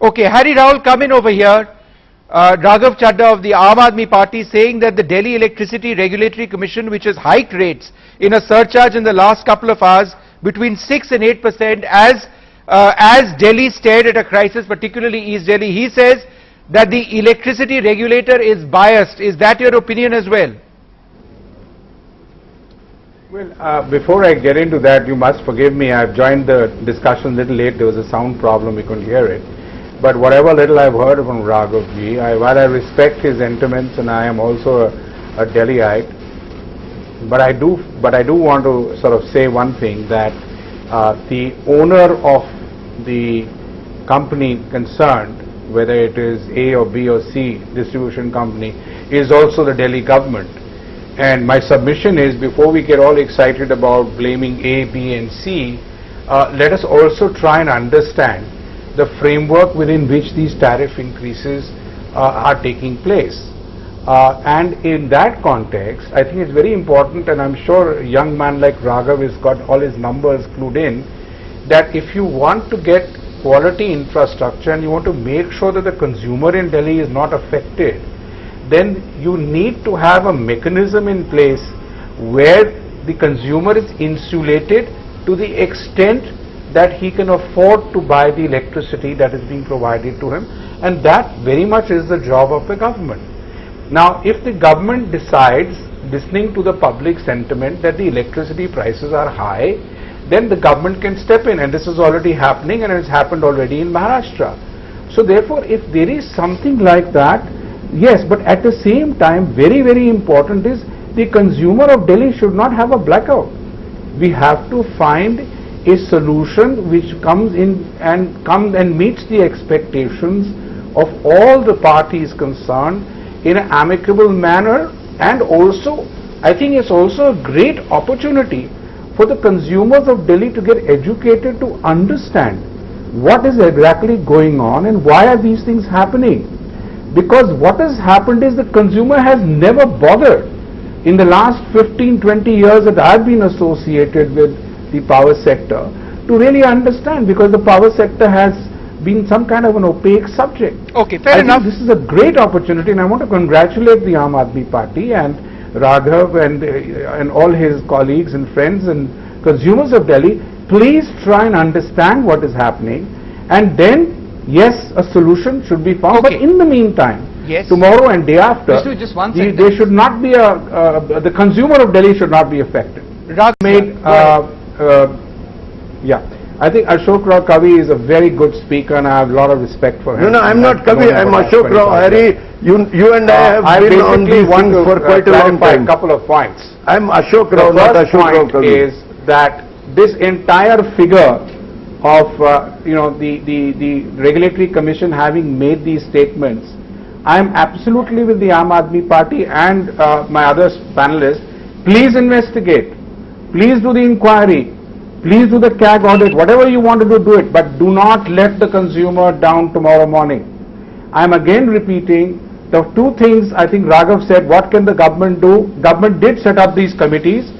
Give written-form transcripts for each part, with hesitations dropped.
Okay, Harry Rahul, come in over here. Raghav Chadha of the Aam Aadmi Party saying that the Delhi Electricity Regulatory Commission, which has hiked rates in a surcharge in the last couple of hours between 6 and 8% as Delhi stared at a crisis, particularly East Delhi. He says that the electricity regulator is biased. Is that your opinion as well? Well, before I get into that, you must forgive me. I've joined the discussion a little late. There was a sound problem. We couldn't hear it. But whatever little I've heard from Raghav ji, while I respect his sentiments and I am also a Delhiite, but I do want to sort of say one thing, that the owner of the company concerned, whether it is A or B or C distribution company, is also the Delhi government. And my submission is, before we get all excited about blaming A, B and C, let us also try and understand the framework within which these tariff increases are taking place. And in that context, I think it's very important, and I'm sure a young man like Raghav has got all his numbers clued in, that if you want to get quality infrastructure and you want to make sure that the consumer in Delhi is not affected, then you need to have a mechanism in place where the consumer is insulated to the extent that he can afford to buy the electricity that is being provided to him, and that very much is the job of the government. Now, if the government decides, listening to the public sentiment, that the electricity prices are high, then the government can step in, and this is already happening, and it's happened already in Maharashtra. So therefore, if there is something like that, yes, but at the same time, very, very important is the consumer of Delhi should not have a blackout. We have to find a solution which comes and meets the expectations of all the parties concerned in an amicable manner. And also, I think it's also a great opportunity for the consumers of Delhi to get educated, to understand what is exactly going on and why are these things happening. Because what has happened is the consumer has never bothered in the last 15-20 years that I've been associated with the power sector to really understand, because the power sector has been some kind of an opaque subject. Okay, fair enough. This is a great opportunity, and I want to congratulate the Aam Aadmi Party and Raghav and all his colleagues and friends and consumers of Delhi. Please try and understand what is happening, and then yes, a solution should be found. Okay. But in the meantime, yes, tomorrow and day after, just one second. there should not be the consumer of Delhi should not be affected. Yeah, I think Ashok Rao Kavi is a very good speaker, and I have a lot of respect for him. No, I'm not Kavi, I'm Ashok Rao. Harry, you and I have been on these things for quite a long time. A couple of points. I'm Ashok Rao, not Ashok Rao The first point Kavi. is that this entire figure of the Regulatory Commission having made these statements, I am absolutely with the Aam Aadmi Party and my other panelists. Please investigate. Please do the inquiry. Please do the CAG audit. Whatever you want to do, do it. But do not let the consumer down tomorrow morning. I am again repeating the two things I think Raghav said. What can the government do? Government did set up these committees.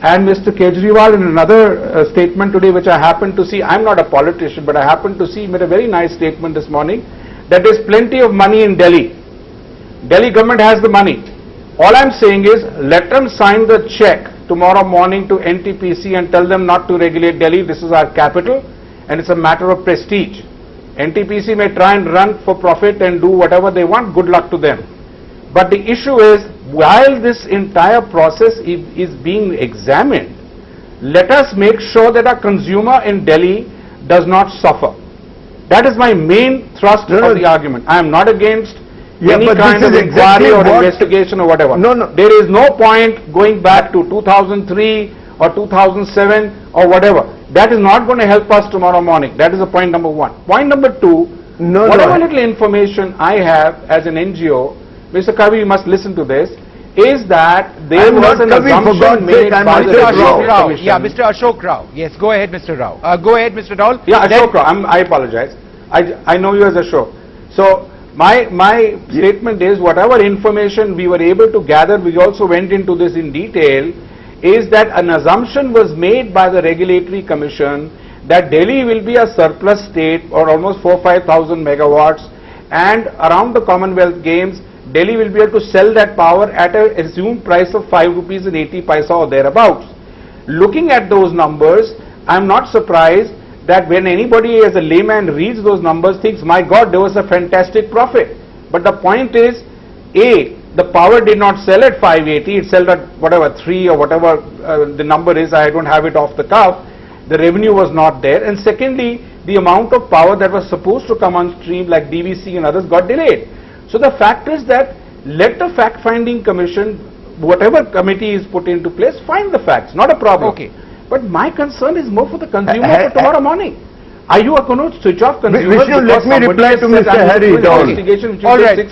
And Mr. Kejriwal, in another statement today, which I happened to see, I'm not a politician, but I happened to see, made a very nice statement this morning, that there's plenty of money in Delhi. Delhi government has the money. All I'm saying is, let them sign the check tomorrow morning to NTPC and tell them not to regulate Delhi. This is our capital, and it's a matter of prestige. NTPC may try and run for profit and do whatever they want. Good luck to them. But the issue is, while this entire process is being examined, let us make sure that our consumer in Delhi does not suffer. That is my main thrust of the argument. I am not against any kind of inquiry or investigation or whatever. No. There is no point going back to 2003 or 2007 or whatever. That is not going to help us tomorrow morning. That is the point number one. Point number two, whatever little information I have as an NGO, Mr. Kavi, you must listen to this, is that there was an assumption made by Mr. Ashok Rao. Yeah, Mr. Ashok Rao. Yes, go ahead, Mr. Rao. Go ahead, Mr. Rahul. Yeah, Ashok Rao. I apologize. I know you as Ashok. So my statement is, whatever information we were able to gather, we also went into this in detail, is that an assumption was made by the Regulatory Commission that Delhi will be a surplus state or almost 4,000-5,000 megawatts, and around the Commonwealth Games, Delhi will be able to sell that power at an assumed price of 5 rupees and 80 paisa or thereabouts. Looking at those numbers, I am not surprised that when anybody as a layman reads those numbers thinks, my God, there was a fantastic profit. But the point is, A, the power did not sell at 580, it sold at whatever 3 or whatever the number is, I don't have it off the cuff. The revenue was not there. And secondly, the amount of power that was supposed to come on stream like DVC and others got delayed. So the fact is that let the fact-finding commission, whatever committee is put into place, find the facts, not a problem. Okay. But my concern is more for the consumer for tomorrow morning. Are you going to switch off consumers? Vishnu, let me reply to Mr. Harry Down. Investigation which will All take right. 6